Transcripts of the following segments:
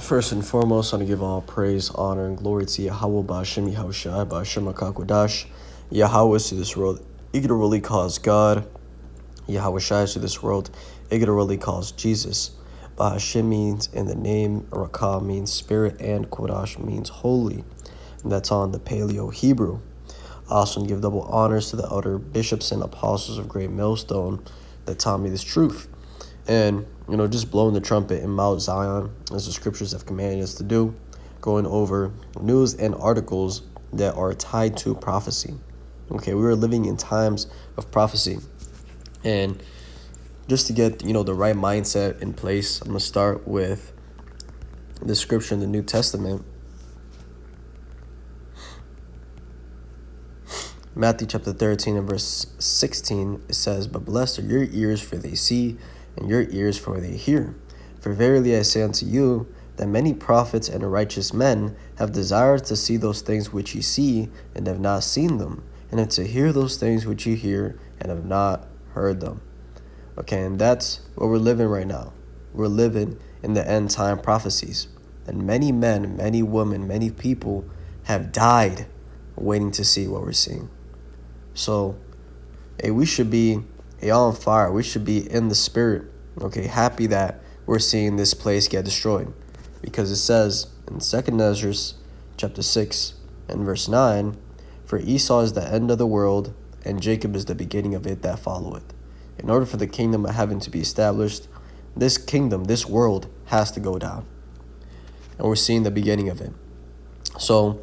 First and foremost, I want to give all praise, honor, and glory to Yahweh Ba'Shem Yahushai Ba'Shem HaKakodash. Yahweh is to this world, ignorantly calls God. Yahweh Shai is to this world, ignorantly calls Jesus. Ba'Shem means in the name, Rakah means spirit, and Kodash means holy. And that's on the Paleo Hebrew. I also give double honors to the elder bishops and apostles of Great Millstone that taught me this truth. And, just blowing the trumpet in Mount Zion, as the scriptures have commanded us to do, going over news and articles that are tied to prophecy. Okay, we are living in times of prophecy. And just to get, the right mindset in place, I'm going to start with the scripture in the New Testament. Matthew chapter 13 and verse 16, it says, "But blessed are your ears, for they see, and your ears, for they hear. For verily I say unto you, that many prophets and righteous men have desired to see those things which ye see, and have not seen them, and to hear those things which ye hear, and have not heard them." Okay, and that's what we're living right now. We're living in the end time prophecies. And many men, many women, many people have died waiting to see what we're seeing. So, we should be on fire. We should be in the spirit, happy that we're seeing this place get destroyed. Because it says in 2 Ezra chapter 6 and verse 9, "For Esau is the end of the world, and Jacob is the beginning of it that followeth." In order for the kingdom of heaven to be established, this kingdom, this world, has to go down. And we're seeing the beginning of it. So,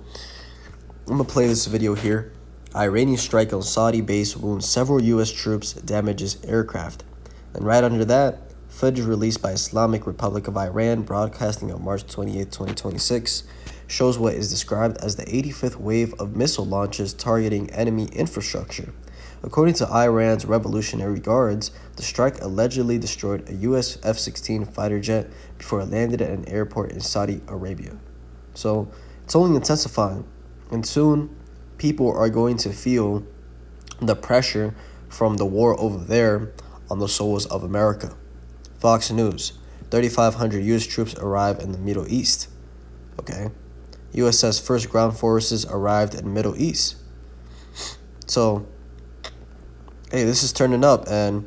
I'm going to play this video here. Iranian strike on Saudi base wounds several U.S. troops, damages aircraft. And right under that, footage released by Islamic Republic of Iran, broadcasting on March 28, 2026, shows what is described as the 85th wave of missile launches targeting enemy infrastructure. According to Iran's Revolutionary Guards, the strike allegedly destroyed a U.S. F-16 fighter jet before it landed at an airport in Saudi Arabia. So, it's only intensifying, and soon people are going to feel the pressure from the war over there on the souls of America. Fox News, 3,500 U.S. troops arrive in the Middle East. Okay, U.S. says first ground forces arrived in Middle East. So, this is turning up, and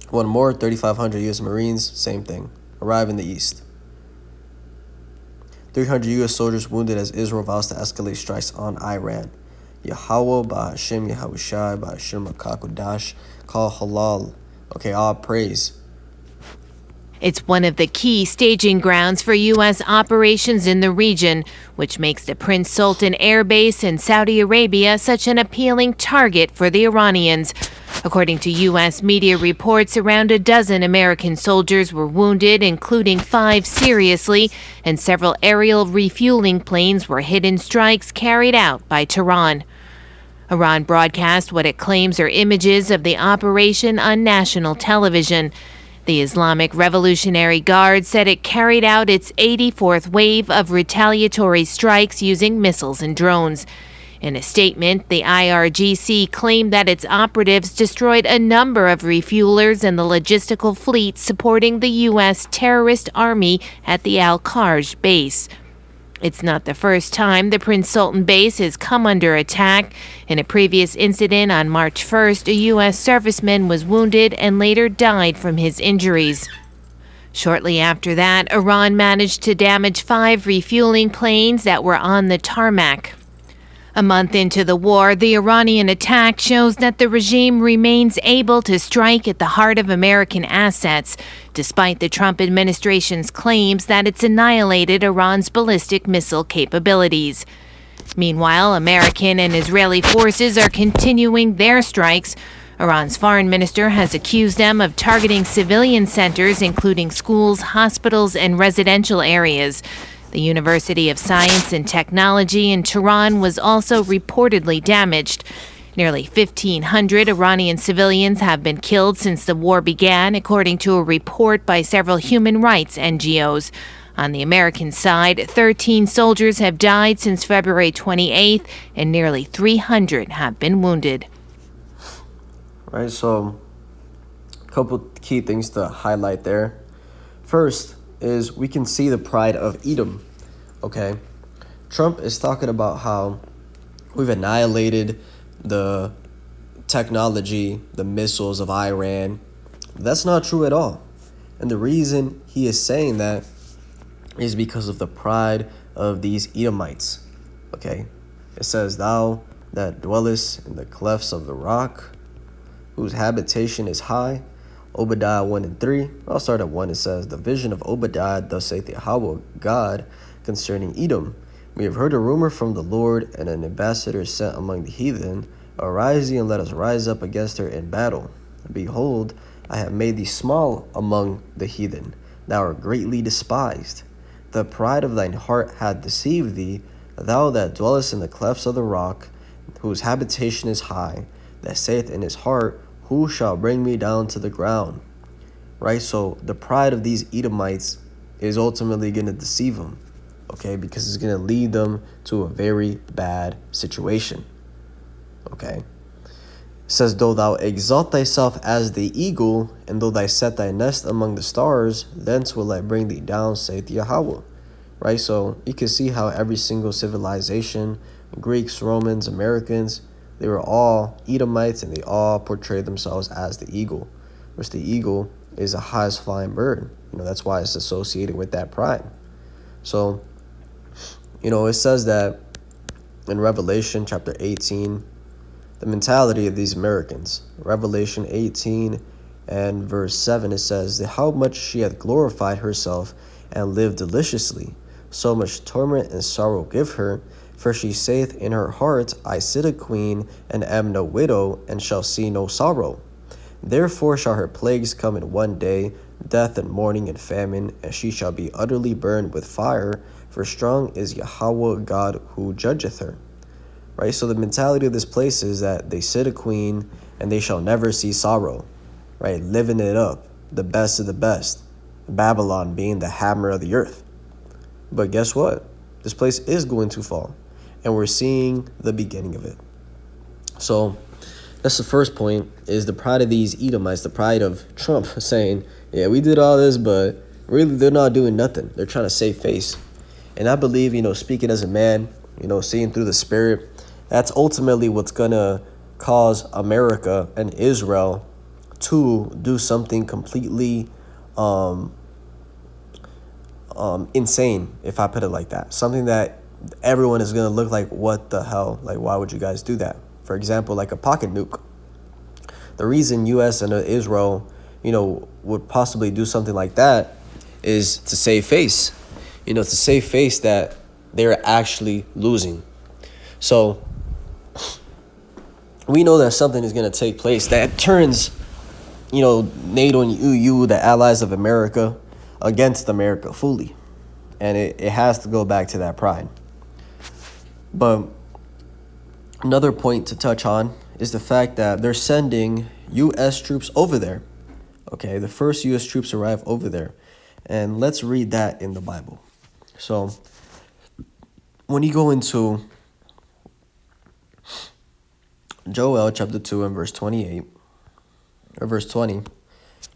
one more, 3,500 U.S. Marines, same thing, arrive in the East. 300 U.S. soldiers wounded as Israel vows to escalate strikes on Iran. Yahweh Ba'Shem Yahushai Ba'Shem HaKakodash, call halal. Okay, all praise. It's one of the key staging grounds for U.S. operations in the region, which makes the Prince Sultan Air Base in Saudi Arabia such an appealing target for the Iranians. According to U.S. media reports, around a dozen American soldiers were wounded, including 5 seriously, and several aerial refueling planes were hit in strikes carried out by Tehran. Iran broadcast what it claims are images of the operation on national television. The Islamic Revolutionary Guard said it carried out its 84th wave of retaliatory strikes using missiles and drones. In a statement, the IRGC claimed that its operatives destroyed a number of refuelers and the logistical fleet supporting the U.S. terrorist army at the Al-Kharj base. It's not the first time the Prince Sultan base has come under attack. In a previous incident on March 1st, a U.S. serviceman was wounded and later died from his injuries. Shortly after that, Iran managed to damage 5 refueling planes that were on the tarmac. A month into the war, the Iranian attack shows that the regime remains able to strike at the heart of American assets, despite the Trump administration's claims that it's annihilated Iran's ballistic missile capabilities. Meanwhile, American and Israeli forces are continuing their strikes. Iran's foreign minister has accused them of targeting civilian centers, including schools, hospitals, and residential areas. The University of Science and Technology in Tehran was also reportedly damaged. Nearly 1,500 Iranian civilians have been killed since the war began, according to a report by several human rights NGOs. On the American side, 13 soldiers have died since February 28th, and nearly 300 have been wounded. Right, so a couple key things to highlight there. First is we can see the pride of Edom. Okay, Trump is talking about how we've annihilated the technology, the missiles of Iran. That's not true at all. And the reason he is saying that is because of the pride of these Edomites. Okay, it says, "Thou that dwellest in the clefts of the rock, whose habitation is high." Obadiah 1 and 3. I'll start at 1. It says, "The vision of Obadiah, thus saith Yahweh God concerning Edom. We have heard a rumor from the Lord, and an ambassador sent among the heathen. Arise ye, and let us rise up against her in battle. Behold, I have made thee small among the heathen. Thou art greatly despised. The pride of thine heart hath deceived thee, thou that dwellest in the clefts of the rock, whose habitation is high, that saith in his heart, who shall bring me down to the ground?" Right? So the pride of these Edomites is ultimately going to deceive them, okay, because it's going to lead them to a very bad situation. Okay? It says, "Though thou exalt thyself as the eagle, and though thou set thy nest among the stars, thence will I bring thee down, saith Yahweh." Right? So you can see how every single civilization, Greeks, Romans, Americans, they were all Edomites, and they all portrayed themselves as the eagle, which the eagle is the highest flying bird. That's why it's associated with that pride. So, it says that in Revelation chapter 18, the mentality of these Americans. Revelation 18 and verse 7, it says, "How much she hath glorified herself and lived deliciously. So much torment and sorrow give her. For she saith in her heart, I sit a queen, and am no widow, and shall see no sorrow. Therefore shall her plagues come in one day, death and mourning and famine, and she shall be utterly burned with fire, for strong is Yahweh God who judgeth her." Right? So the mentality of this place is that they sit a queen, and they shall never see sorrow. Right? Living it up, the best of the best. Babylon being the hammer of the earth. But guess what? This place is going to fall, and we're seeing the beginning of it. So that's the first point, is the pride of these Edomites, the pride of Trump saying, yeah, we did all this, but really they're not doing nothing. They're trying to save face. And I believe, speaking as a man, seeing through the spirit, that's ultimately what's going to cause America and Israel to do something completely insane, if I put it like that. Something that everyone is going to look like, what the hell? Like, why would you guys do that? For example, like a pocket nuke. The reason U.S. and Israel, would possibly do something like that is to save face. To save face that they're actually losing. So we know that something is going to take place that turns, NATO and EU, the allies of America, against America fully. And it has to go back to that pride. But another point to touch on is the fact that they're sending U.S. troops over there. Okay, the first U.S. troops arrive over there. And let's read that in the Bible. So when you go into Joel chapter 2 and verse 28, or verse 20,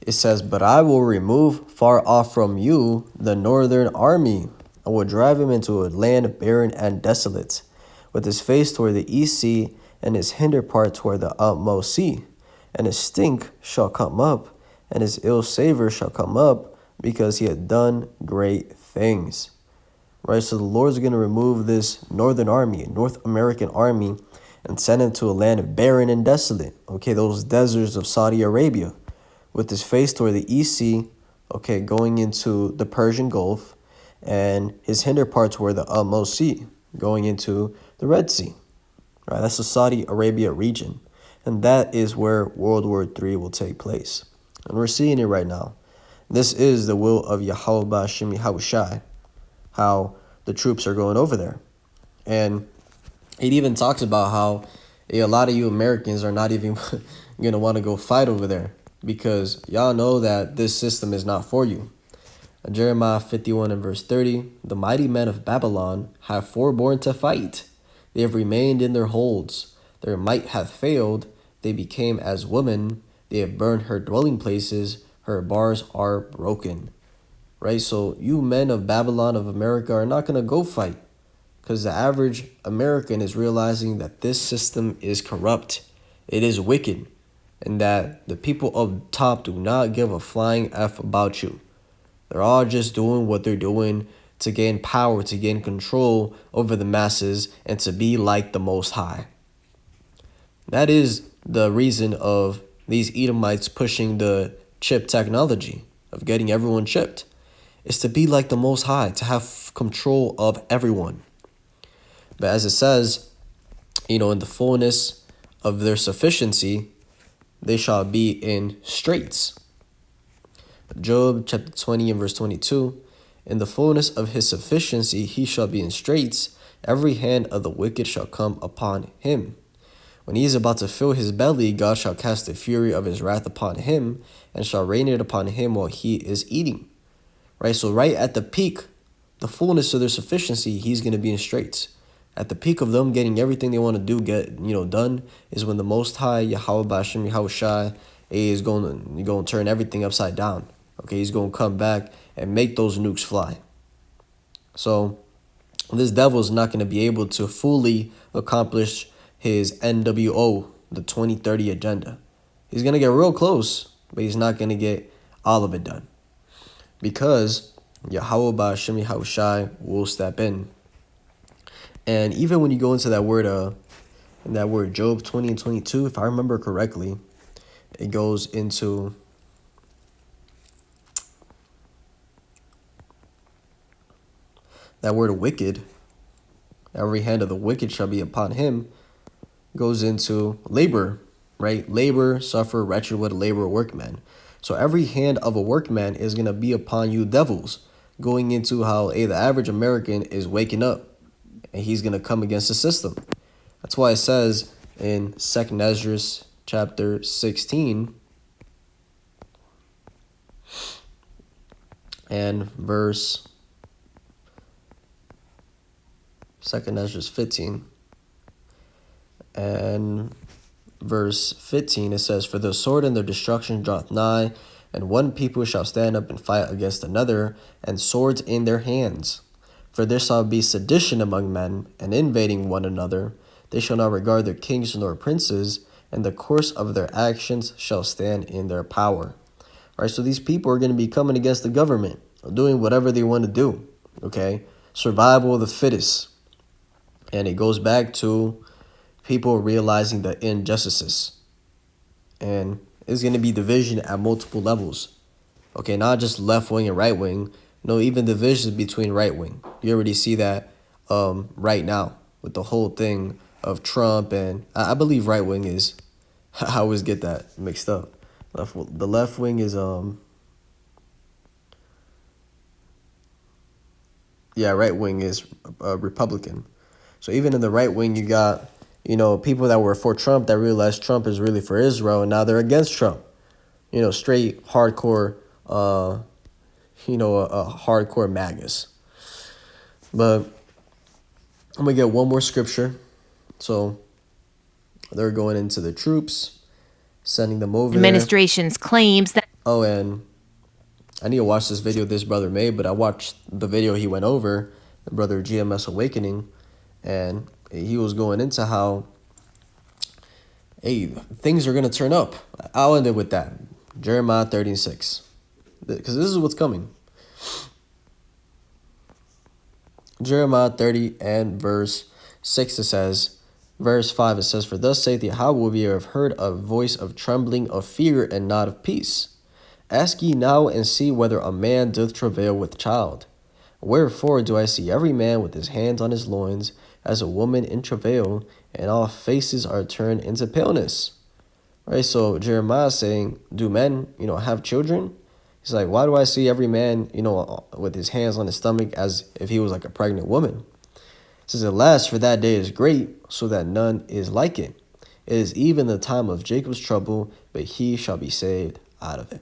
it says, "But I will remove far off from you the northern army. I will drive him into a land barren and desolate, with his face toward the east sea, and his hinder part toward the utmost sea. And his stink shall come up, and his ill savor shall come up, because he had done great things." Right, so the Lord's going to remove this northern army, North American army, and send him to a land barren and desolate. Okay, those deserts of Saudi Arabia, with his face toward the east sea, okay, going into the Persian Gulf, and his hinder parts were the utmost sea, going into the Red Sea. Right, that's the Saudi Arabia region. And that is where World War III will take place. And we're seeing it right now. This is the will of Yahweh Ba'Shem Yahushai, how the troops are going over there. And it even talks about how a lot of you Americans are not even going to want to go fight over there, because y'all know that this system is not for you. Jeremiah 51 and verse 30, "The mighty men of Babylon have forborne to fight. They have remained in their holds. Their might hath failed. They became as women. They have burned her dwelling places. Her bars are broken." right? So you men of Babylon of America are not going to go fight because the average American is realizing that this system is corrupt. It is wicked. And that the people up top do not give a flying F about you. They're all just doing what they're doing to gain power, to gain control over the masses, and to be like the Most High. That is the reason of these Edomites pushing the chip technology, of getting everyone chipped. Is to be like the Most High, to have control of everyone. But as it says, in the fullness of their sufficiency, they shall be in straits. Job chapter 20 and verse 22. In the fullness of his sufficiency he shall be in straits. Every hand of the wicked shall come upon him. When he is about to fill his belly, God shall cast the fury of his wrath upon him, and shall rain it upon him while he is eating. Right? So right at the peak, the fullness of their sufficiency, he's going to be in straits. At the peak of them getting everything they want to do done is when the Most High Yahweh Bashem Yahushai is going to turn everything upside down. Okay, he's going to come back and make those nukes fly. So this devil is not going to be able to fully accomplish his NWO, the 2030 agenda. He's going to get real close, but he's not going to get all of it done. Because Yahweh Bashem Yahushai will step in. And even when you go into that word Job 20 and 22, if I remember correctly, it goes into that word wicked. Every hand of the wicked shall be upon him. Goes into labor, right? Labor, suffer, wretched would labor, workman. So every hand of a workman is going to be upon you devils. Going into how the average American is waking up. And he's going to come against the system. That's why it says in 2nd Injures chapter 16 and verse 2nd Injures 15 and verse 15, it says, For the sword and their destruction draweth nigh, and one people shall stand up and fight against another, and swords in their hands. For there shall be sedition among men, and invading one another. They shall not regard their kings nor princes, and the course of their actions shall stand in their power. All right, so these people are going to be coming against the government, doing whatever they want to do, okay? Survival of the fittest. And it goes back to people realizing the injustices. And it's going to be division at multiple levels, okay? Not just left wing and right wing. No, even divisions between right wing. You already see that right now with the whole thing of Trump, and I believe right wing is. I always get that mixed up. The left wing is right wing is Republican. So even in the right wing, you got people that were for Trump that realized Trump is really for Israel, and now they're against Trump. Straight hardcore. Hardcore MAGAs. But I'm going to get one more scripture. So they're going into the troops, sending them over Administration's claims that... Oh, and I need to watch this video this brother made, but I watched the video he went over, the brother GMS Awakening, and he was going into how, things are going to turn up. I'll end it with that. Jeremiah 36. Because this is what's coming. Jeremiah 30 and verse 6 it says, verse 5 it says, For thus saith Yahweh, ye have heard a voice of trembling, of fear, and not of peace. Ask ye now and see whether a man doth travail with child. Wherefore do I see every man with his hands on his loins, as a woman in travail, and all faces are turned into paleness. Right, so Jeremiah is saying, do men, have children? He's like, why do I see every man, with his hands on his stomach as if he was like a pregnant woman? It says, Alas, for that day is great, so that none is like it. It is even the time of Jacob's trouble, but he shall be saved out of it.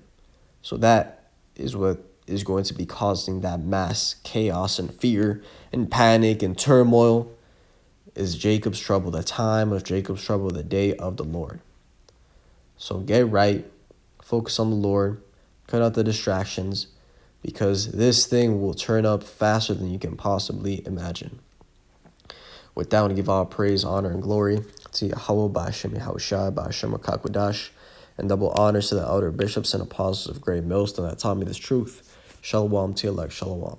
So that is what is going to be causing that mass chaos and fear and panic and turmoil, is Jacob's trouble, the time of Jacob's trouble, the day of the Lord. So get right, focus on the Lord, cut out the distractions, because this thing will turn up faster than you can possibly imagine. With that, I want to give all praise, honor, and glory to Yahweh, Ba'ashem Yahushua, Ba'ashem HaKakodash, and double honors to the elder bishops and apostles of Great Millstone that taught me this truth. Shalom to elect, shalom.